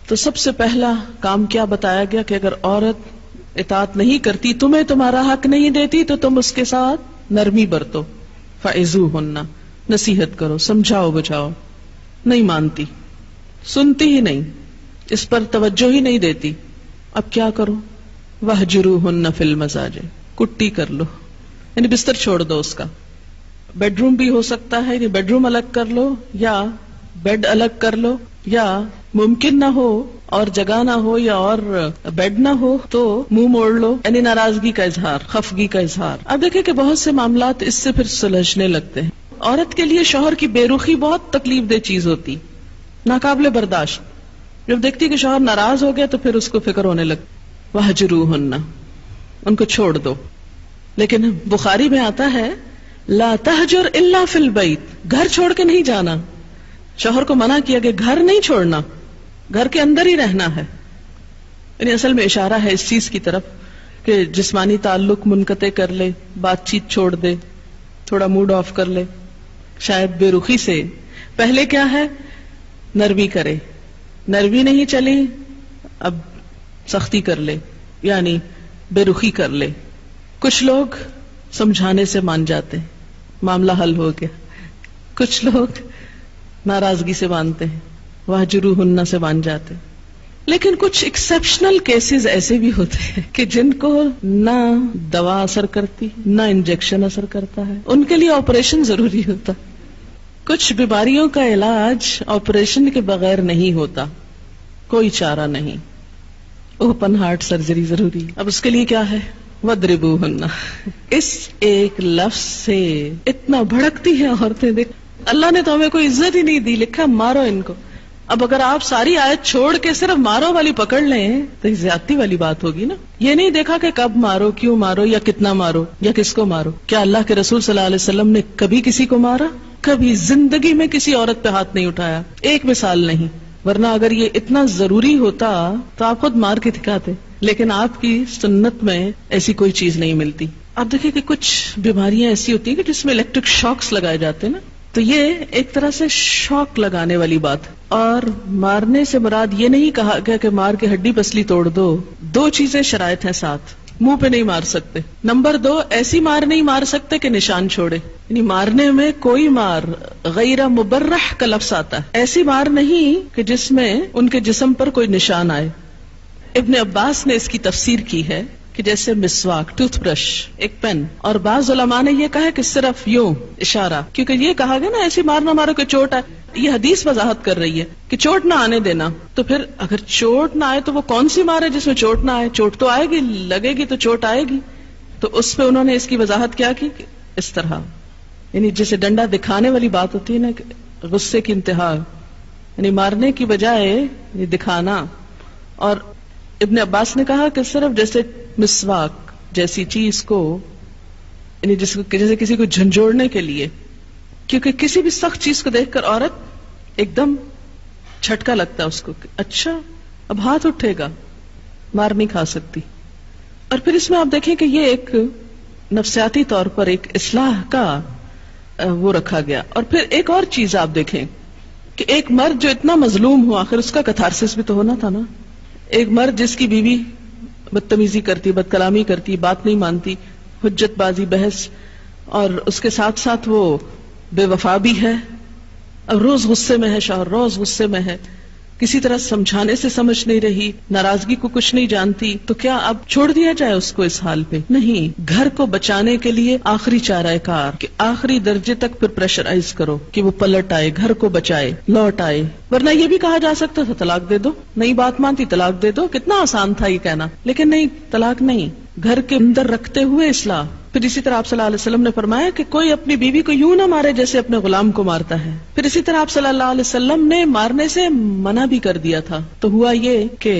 تو سب سے پہلا کام کیا بتایا گیا کہ اگر عورت اطاعت نہیں کرتی، تمہیں تمہارا حق نہیں دیتی، تو تم اس کے ساتھ نرمی برتو. فعظوہن، نصیحت کرو، سمجھاؤ بجھاؤ. نہیں مانتی، سنتی ہی نہیں، اس پر توجہ ہی نہیں دیتی. اب کیا کرو؟ وہجروہن فی المضاجع، کٹی کر لو، یعنی بستر چھوڑ دو اس کا. بیڈ روم بھی ہو سکتا ہے، یعنی بیڈ روم الگ کر لو یا بیڈ الگ کر لو، یا ممکن نہ ہو اور جگہ نہ ہو یا اور بیڈ نہ ہو تو منہ موڑ لو، یعنی ناراضگی کا اظہار، خفگی کا اظہار. اب دیکھیں کہ بہت سے معاملات اس سے پھر سلجھنے لگتے ہیں. عورت کے لیے شوہر کی بے رخی بہت تکلیف دہ چیز ہوتی، ناقابل برداشت. جب دیکھتی کہ شوہر ناراض ہو گیا تو پھر اس کو فکر ہونے لگتی. وہجروہن، ان کو چھوڑ دو. لیکن بخاری میں آتا ہے لا تہجر الا فی البیت، گھر چھوڑ کے نہیں جانا. شوہر کو منع کیا کہ گھر نہیں چھوڑنا، گھر کے اندر ہی رہنا ہے. یعنی اصل میں اشارہ ہے اس چیز کی طرف کہ جسمانی تعلق منقطع کر لے، بات چیت چھوڑ دے، تھوڑا موڈ آف کر لے، شاید بے رخی سے. پہلے کیا ہے؟ نرمی کرے. نرمی نہیں چلی، اب سختی کر لے، یعنی بے رخی کر لے. کچھ لوگ سمجھانے سے مان جاتے ہیں، معاملہ حل ہو گیا. کچھ لوگ ناراضگی سے مانتے ہیں، وہجروہن سے مان جاتے ہیں. لیکن کچھ ایکسیپشنل کیسز ایسے بھی ہوتے ہیں کہ جن کو نہ دوا اثر کرتی نہ انجیکشن اثر کرتا ہے، ان کے لیے آپریشن ضروری ہوتا. کچھ بیماریوں کا علاج آپریشن کے بغیر نہیں ہوتا، کوئی چارہ نہیں، اوپن ہارٹ سرجری ضروری. اب اس کے لیے کیا ہے؟ وَاضْرِبُوهُنَّ. اس ایک لفظ سے اتنا بھڑکتی ہیں عورتیں. دیکھ، اللہ نے تو ہمیں کوئی عزت ہی نہیں دی، لکھا مارو ان کو. اب اگر آپ ساری آیت چھوڑ کے صرف مارو والی پکڑ لیں تو زیادتی والی بات ہوگی نا. یہ نہیں دیکھا کہ کب مارو، کیوں مارو، یا کتنا مارو، یا کس کو مارو. کیا اللہ کے رسول صلی اللہ علیہ وسلم نے کبھی کسی کو مارا؟ کبھی زندگی میں کسی عورت پہ ہاتھ نہیں اٹھایا، ایک مثال نہیں. ورنہ اگر یہ اتنا ضروری ہوتا تو آپ خود مار کے دکھاتے. لیکن آپ کی سنت میں ایسی کوئی چیز نہیں ملتی. آپ دیکھیں کہ کچھ بیماریاں ایسی ہوتی ہیں کہ جس میں الیکٹرک شاکس لگائے جاتے ہیں نا، تو یہ ایک طرح سے شاک لگانے والی بات. اور مارنے سے مراد یہ نہیں کہا گیا کہ مار کے ہڈی پسلی توڑ دو. دو چیزیں شرائط ہیں ساتھ. منہ پہ نہیں مار سکتے. نمبر 2، ایسی مار نہیں مار سکتے کہ نشان چھوڑے. یعنی مارنے میں کوئی مار غیر مبرح کا لفظ آتا ہے، ایسی مار نہیں کہ جس میں ان کے جسم پر کوئی نشان آئے. ابن عباس نے اس کی تفسیر کی ہے کہ جیسے مسواک، ٹوتھ برش، ایک پین. اور بعض علماء نے یہ کہا کہ صرف یوں اشارہ، کیونکہ یہ کہا گیا نا ایسی مار نہ مارو کہ چوٹ آئے. یہ حدیث وضاحت کر رہی ہے کہ چوٹ نہ آنے دینا. تو پھر اگر چوٹ نہ آئے تو وہ کون سی مار ہے جس میں چوٹ نہ آئے؟ چوٹ تو آئے گی، لگے گی تو چوٹ آئے گی. تو اس پہ انہوں نے اس کی وضاحت کیا کی کہ اس طرح، یعنی جیسے ڈنڈا دکھانے والی بات ہوتی ہے نا، کہ غصے کی انتہا، یعنی مارنے کی بجائے یہ دکھانا. اور ابن عباس نے کہا کہ صرف جیسے مسواک جیسی چیز کو، یعنی جیسے کسی کو جھنجھوڑنے کے لیے، کیونکہ کسی بھی سخت چیز کو دیکھ کر عورت ایک دم جھٹکا لگتا ہے اس کو کہ اچھا اب ہاتھ اٹھے گا، مار نہیں کھا سکتی. اور پھر اس میں آپ دیکھیں کہ یہ ایک نفسیاتی طور پر ایک اصلاح کا وہ رکھا گیا. اور پھر ایک اور چیز آپ دیکھیں کہ ایک مرد جو اتنا مظلوم ہو، آخر اس کا کتھارسس بھی تو ہونا تھا نا. ایک مرد جس کی بیوی بدتمیزی کرتی، بد کلامی کرتی، بات نہیں مانتی، حجت بازی، بحث، اور اس کے ساتھ ساتھ وہ بے وفا بھی ہے، اب روز غصے میں ہے، شوہر روز غصے میں ہے، کسی طرح سمجھانے سے سمجھ نہیں رہی، ناراضگی کو کچھ نہیں جانتی. تو کیا اب چھوڑ دیا جائے اس کو اس حال پہ؟ نہیں. گھر کو بچانے کے لیے آخری چارہ کار کہ آخری درجے تک پھر پریشرائز کرو کہ وہ پلٹ آئے، گھر کو بچائے، لوٹ آئے. ورنہ یہ بھی کہا جا سکتا تھا طلاق دے دو، نہیں بات مانتی طلاق دے دو. کتنا آسان تھا یہ کہنا. لیکن نہیں، طلاق نہیں، گھر کے اندر رکھتے ہوئے اصلاح. پھر اسی طرح آپ صلی اللہ علیہ وسلم نے فرمایا کہ کوئی اپنی بیوی کو یوں نہ مارے جیسے اپنے غلام کو مارتا ہے. پھر اسی طرح آپ صلی اللہ علیہ وسلم نے مارنے سے منع بھی کر دیا تھا. تو ہوا یہ کہ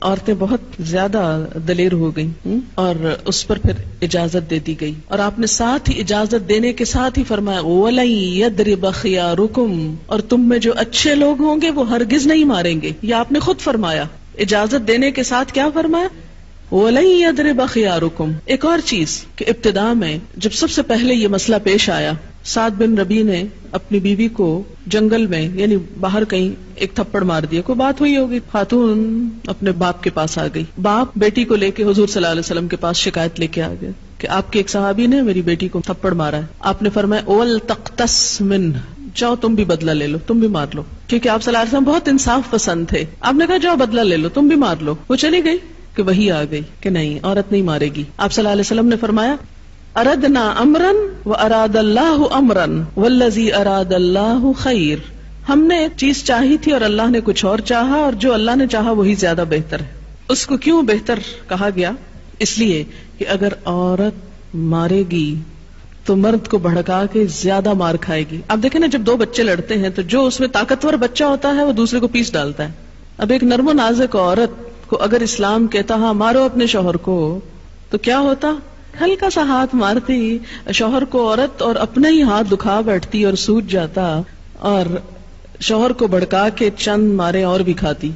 عورتیں بہت زیادہ دلیر ہو گئیں اور اس پر پھر اجازت دے دی گئی. اور آپ نے ساتھ ہی اجازت دینے کے ساتھ ہی فرمایا وَلَن يَضْرِبَ خِيَارُكُمْ، اور تم میں جو اچھے لوگ ہوں گے وہ ہرگز نہیں ماریں گے. یہ آپ نے خود فرمایا. اجازت دینے کے ساتھ کیا فرمایا؟ وَلَن يَضْرِبَ خِيَارُكُمْ. ایک اور چیز کہ ابتدا میں جب سب سے پہلے یہ مسئلہ پیش آیا سعد بن ربی نے اپنی بیوی کو جنگل میں یعنی باہر کہیں ایک تھپڑ مار دیا. کوئی بات ہوئی ہوگی, خاتون اپنے باپ کے پاس آ گئی. باپ بیٹی کو لے کے حضور صلی اللہ علیہ وسلم کے پاس شکایت لے کے آ گئے کہ آپ کے ایک صحابی نے میری بیٹی کو تھپڑ مارا ہے. آپ نے فرمایا اول تقتص من, جاؤ تم بھی بدلہ لے لو, تم بھی مار لو. کیونکہ آپ صلی اللہ علیہ وسلم بہت انصاف پسند تھے. آپ نے کہا جاؤ بدلہ لے لو, تم بھی مار لو. وہ چلی گئی کہ وہی آ گئی کہ نہیں, عورت نہیں مارے گی. آپ صلی اللہ علیہ وسلم نے فرمایا اردنا امرا واراد اللہ امرا والذی اراد اللہ خیر. ہم نے ایک چیز چاہی تھی اور اللہ نے کچھ اور چاہا, اور جو اللہ نے چاہا وہی زیادہ بہتر ہے. اس کو کیوں بہتر کہا گیا؟ اس لیے کہ اگر عورت مارے گی تو مرد کو بھڑکا کے زیادہ مار کھائے گی. آپ دیکھیں نا, جب دو بچے لڑتے ہیں تو جو اس میں طاقتور بچہ ہوتا ہے وہ دوسرے کو پیس ڈالتا ہے. اب ایک نرم و نازک عورت کو اگر اسلام کہتا ہاں مارو اپنے شوہر کو, تو کیا ہوتا؟ ہلکا سا ہاتھ مارتی شوہر کو عورت اور اپنا ہی ہاتھ دکھا بیٹھتی اور سوج جاتا, اور شوہر کو بھڑکا کے چند مارے اور بھی کھاتی.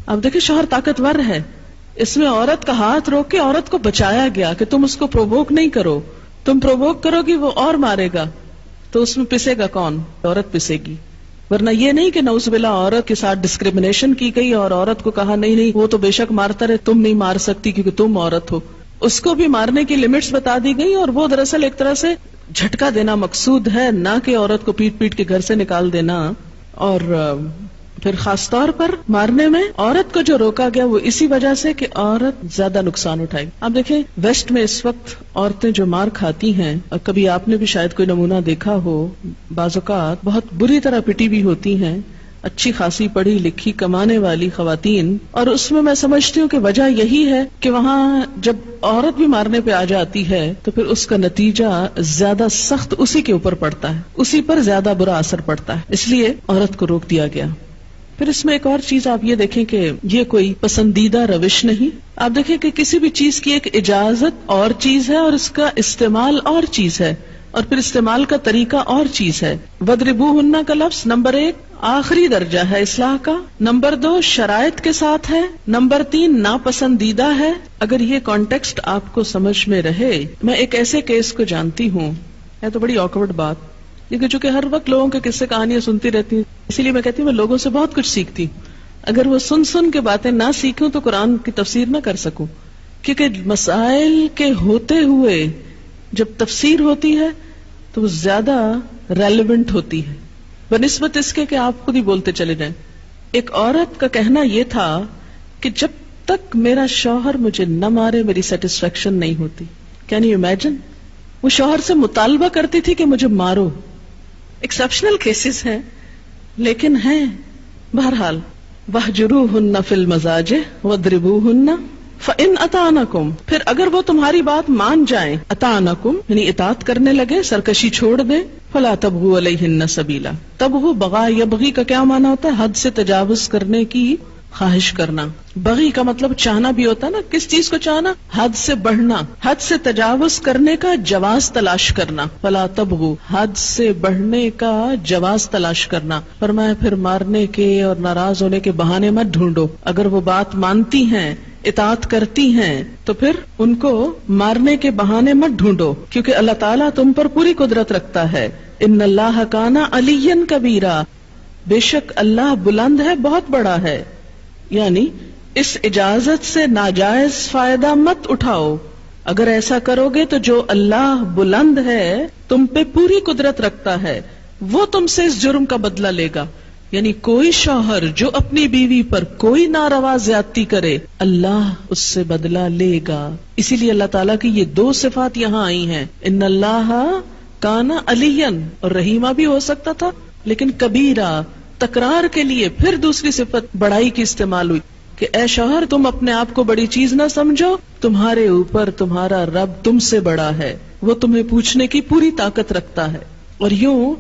اب دیکھیں شوہر طاقتور ہے, اس میں عورت کا ہاتھ روک کے عورت کو بچایا گیا کہ تم اس کو پرووک نہیں کرو, تم پرووک کرو گی وہ اور مارے گا, تو اس میں پسے گا کون؟ عورت پسے گی. ورنہ یہ نہیں کہ نعوذ باللہ عورت کے ساتھ ڈسکریمنیشن کی گئی اور عورت کو کہا نہیں نہیں وہ تو بے شک مارتا رہے, تم نہیں مار سکتی کیونکہ تم عورت ہو. اس کو بھی مارنے کی لمٹس بتا دی گئی, اور وہ دراصل ایک طرح سے جھٹکا دینا مقصود ہے, نہ کہ عورت کو پیٹ پیٹ کے گھر سے نکال دینا. اور پھر خاص طور پر مارنے میں عورت کو جو روکا گیا وہ اسی وجہ سے کہ عورت زیادہ نقصان اٹھائے. آپ دیکھیں ویسٹ میں اس وقت عورتیں جو مار کھاتی ہیں, اور کبھی آپ نے بھی شاید کوئی نمونہ دیکھا ہو, بعض اوقات بہت بری طرح پٹی بھی ہوتی ہیں, اچھی خاصی پڑھی لکھی کمانے والی خواتین. اور اس میں میں سمجھتی ہوں کہ وجہ یہی ہے کہ وہاں جب عورت بھی مارنے پہ آ جاتی ہے تو پھر اس کا نتیجہ زیادہ سخت اسی کے اوپر پڑتا ہے, اسی پر زیادہ برا اثر پڑتا ہے, اس لیے عورت کو روک دیا گیا. پھر اس میں ایک اور چیز آپ یہ دیکھیں کہ یہ کوئی پسندیدہ روش نہیں. آپ دیکھیں کہ کسی بھی چیز کی ایک اجازت اور چیز ہے اور اس کا استعمال اور چیز ہے, اور پھر استعمال کا طریقہ اور چیز ہے. وَضْرِبُوهُنَّ کا لفظ نمبر 1 آخری درجہ ہے اصلاح کا, نمبر 2 شرائط کے ساتھ ہے, نمبر 3 ناپسندیدہ ہے. اگر یہ کانٹیکسٹ آپ کو سمجھ میں رہے, میں ایک ایسے کیس کو جانتی ہوں, ہے تو بڑی آکورڈ بات, لیکن چونکہ ہر وقت لوگوں کے قصے کہانیاں سنتی رہتی ہوں, اسی لیے میں کہتی ہوں میں لوگوں سے بہت کچھ سیکھتی ہوں. اگر وہ سن کے باتیں نہ سیکھوں تو قرآن کی تفسیر نہ کر سکوں, کیونکہ مسائل کے ہوتے ہوئے جب تفسیر ہوتی ہے تو وہ زیادہ ریلیونٹ ہوتی ہے بنسبت اس کے کہ آپ خود ہی بولتے چلے جائیں. ایک عورت کا کہنا یہ تھا کہ جب تک میرا شوہر مجھے نہ مارے میری سیٹسفیکشن نہیں ہوتی. Can you imagine? وہ شوہر سے مطالبہ کرتی تھی کہ مجھے مارو. ایکسپشنل کیسز ہیں لیکن ہیں. بہرحال وَاهْجُرُوهُنَّ فِي الْمَضَاجِعِ وَاضْرِبُوهُنَّ فَإِنْ أَطَعْنَكُمْ, پھر اگر وہ تمہاری بات مان جائیں, اطعنکم یعنی اطاعت کرنے لگے, سرکشی چھوڑ دیں, فلا تبغوا علیہن سبیلا. تبغوا بغا, یبغی کا کیا معنی ہوتا ہے؟ حد سے تجاوز کرنے کی خواہش کرنا. بغی کا مطلب چاہنا بھی ہوتا ہے نا, کس چیز کو چاہنا؟ حد سے بڑھنا, حد سے تجاوز کرنے کا جواز تلاش کرنا. فلا تبغوا, حد سے بڑھنے کا جواز تلاش کرنا. فرمایا پھر مارنے کے اور ناراض ہونے کے بہانے مت ڈھونڈو. اگر وہ بات مانتی ہیں, اطاعت کرتی ہیں, تو پھر ان کو مارنے کے بہانے مت ڈھونڈو, کیونکہ اللہ تعالیٰ تم پر پوری قدرت رکھتا ہے. ان اللہ کان علیٰ کبیرا, بے شک اللہ بلند ہے, بہت بڑا ہے. یعنی اس اجازت سے ناجائز فائدہ مت اٹھاؤ. اگر ایسا کرو گے تو جو اللہ بلند ہے, تم پہ پوری قدرت رکھتا ہے, وہ تم سے اس جرم کا بدلہ لے گا. یعنی کوئی شوہر جو اپنی بیوی پر کوئی ناروا زیادتی کرے, اللہ اس سے بدلہ لے گا. اسی لیے اللہ تعالیٰ کی یہ 2 صفات یہاں آئی ہیں, ان اللہ کان علیًا, اور رحیمہ بھی ہو سکتا تھا لیکن کبیرہ تکرار کے لیے پھر دوسری صفت بڑائی کی استعمال ہوئی کہ اے شوہر تم اپنے آپ کو بڑی چیز نہ سمجھو, تمہارے اوپر تمہارا رب تم سے بڑا ہے, وہ تمہیں پوچھنے کی پوری طاقت رکھتا ہے. اور یوں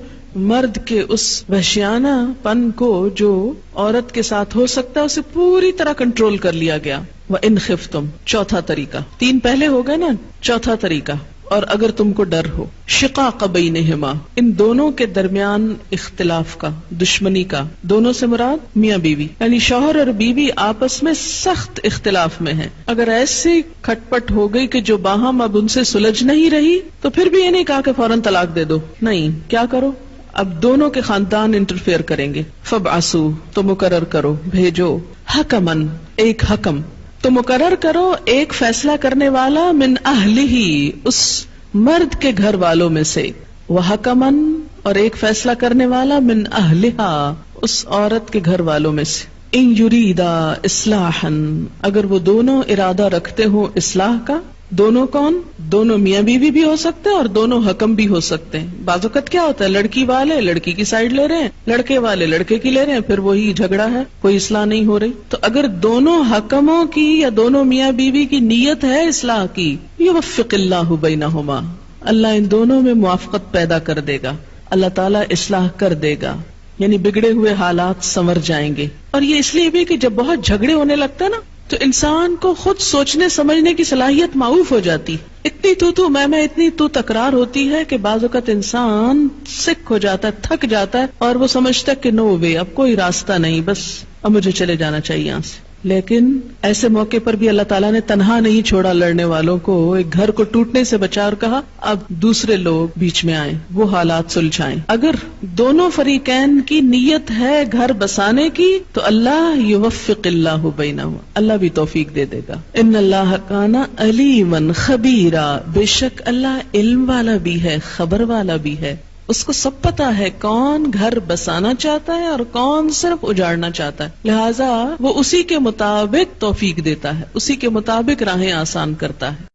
مرد کے اس وحشیانہ پن کو جو عورت کے ساتھ ہو سکتا ہے اسے پوری طرح کنٹرول کر لیا گیا. وَإِنْ خِفْتُمْ, چوتھا طریقہ. 3 پہلے ہو گئے نا, چوتھا طریقہ اور اگر تم کو ڈر ہو، شقاق بینہما، ان دونوں کے درمیان اختلاف کا، دشمنی کا، دونوں سے مراد میاں بیوی، یعنی شوہر اور بیوی آپس میں سخت اختلاف میں ہیں، اگر ایسی کھٹ پٹ ہو گئی کہ جو باہم اب ان سے سلجھ نہیں رہی، تو پھر بھی یہ نہیں کہا کہ فوراً طلاق دے دو، نہیں، کیا کرو، اب دونوں کے خاندان انٹرفیئر کریں گے، فبعثوا، تو مقرر کرو، بھیجو، حکمن، ایک حکم، تو مقرر کرو ایک فیصلہ کرنے والا، من اہلہ، اس مرد کے گھر والوں میں سے، وحکمن، اور ایک فیصلہ کرنے والا، من اہلہا، اس عورت کے گھر والوں میں سے، ان یریدا اصلاحا، اگر وہ دونوں ارادہ رکھتے ہوں اصلاح کا، دونوں کون؟ دونوں میاں بیوی بھی ہو سکتے ہیں اور دونوں حکم بھی ہو سکتے ہیں۔ بعض اوقات کیا ہوتا ہے، لڑکی والے لڑکی کی سائیڈ لے رہے ہیں، لڑکے والے لڑکے کی لے رہے ہیں، پھر وہی جھگڑا ہے، کوئی اصلاح نہیں ہو رہی۔ تو اگر دونوں حکموں کی یا دونوں میاں بیوی کی نیت ہے اصلاح کی، یوفق اللہ بینہما، اللہ ان دونوں میں موافقت پیدا کر دے گا، اللہ تعالیٰ اصلاح کر دے گا، یعنی بگڑے ہوئے حالات سنور جائیں گے۔ اور یہ اس لیے بھی کہ جب بہت جھگڑے ہونے لگتے ہیں نا، تو انسان کو خود سوچنے سمجھنے کی صلاحیت معوف ہو جاتی، اتنی تو میں اتنی تو تکرار ہوتی ہے کہ بعض اوقات انسان سک ہو جاتا ہے، تھک جاتا ہے، اور وہ سمجھتا ہے کہ نو وے، اب کوئی راستہ نہیں، بس اب مجھے چلے جانا چاہیے یہاں سے۔ لیکن ایسے موقع پر بھی اللہ تعالیٰ نے تنہا نہیں چھوڑا لڑنے والوں کو، ایک گھر کو ٹوٹنے سے بچا اور کہا اب دوسرے لوگ بیچ میں آئیں، وہ حالات سلجھائیں۔ اگر دونوں فریقین کی نیت ہے گھر بسانے کی تو اللہ یوفق اللہ بینہما، اللہ بھی توفیق دے دے گا۔ ان اللہ کان علیما خبیرا، بے شک اللہ علم والا بھی ہے، خبر والا بھی ہے، اس کو سب پتا ہے کون گھر بسانا چاہتا ہے اور کون صرف اجاڑنا چاہتا ہے، لہٰذا وہ اسی کے مطابق توفیق دیتا ہے، اسی کے مطابق راہیں آسان کرتا ہے۔